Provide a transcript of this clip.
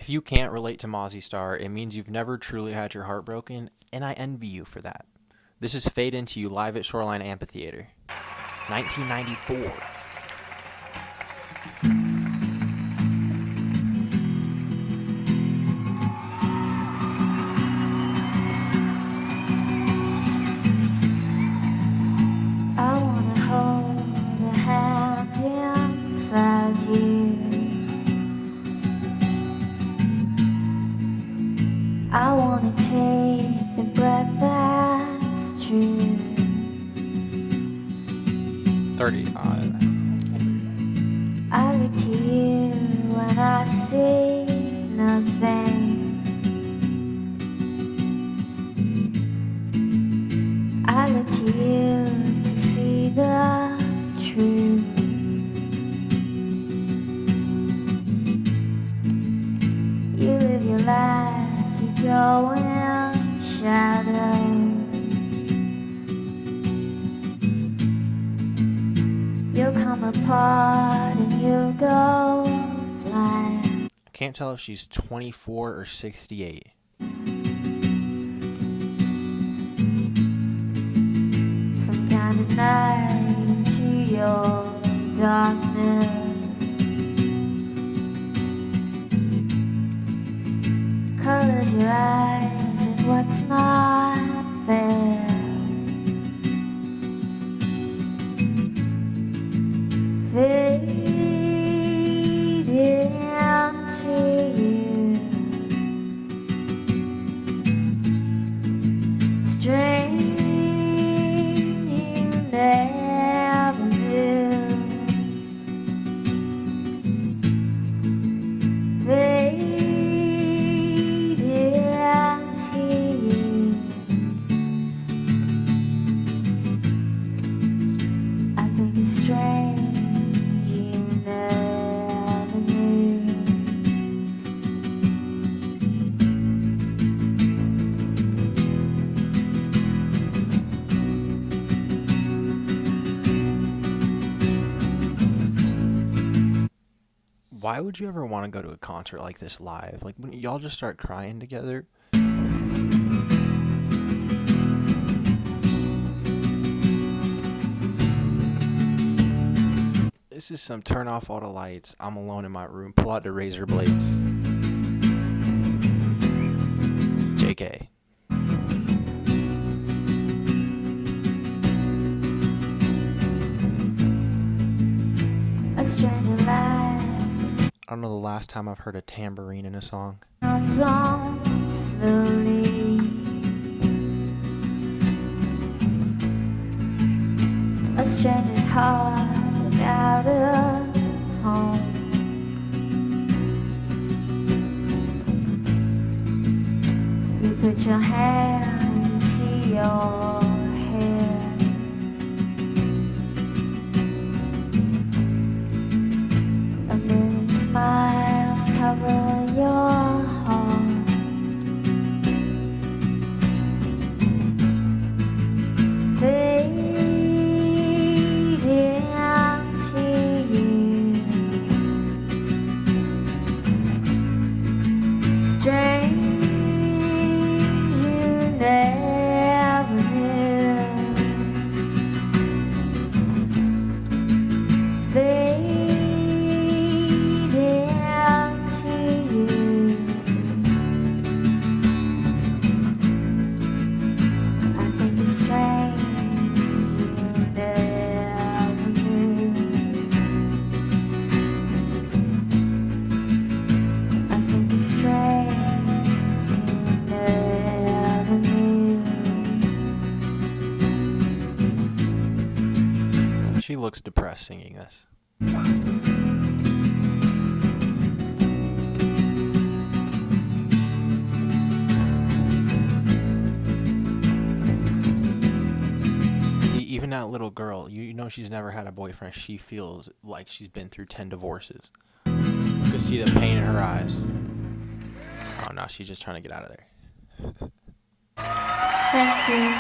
If you can't relate to Mazzy Star, it means you've never truly had your heart broken, and I envy you for that. This is Fade Into You live at Shoreline Amphitheater, 1994. I wanna hold a hand inside you. I wanna take the breath that's true. 35. I look to you when I see nothing. I look to you to see the truth. You live your life, you go in shadow. You'll come apart and you'll go blind. I can't tell if she's 24 or 68. Some kind of night into your darkness. Colors your eyes and what's not there. Fade into you. Strange you never knew. Fade into you. I think it's strange. Why would you ever want to go to a concert like this live? Like, when y'all just start crying together? This is some turn off all the lights, I'm alone in my room, pull out the razor blades. JK. A stranger life I don't know the last time I've heard a tambourine in a song. comes on slowly. A stranger's heart without a home. You put your hands into your hair. A million smiles cover your heart. Fade into you. Strange you never knew. Fade into you. I think it's strange you never knew. I think it's strange you never knew. She looks depressed singing this. See, even that little girl, you know she's never had a boyfriend. She feels like she's been through 10 divorces. You can see the pain in her eyes. Oh no, she's just trying to get out of there. Thank you.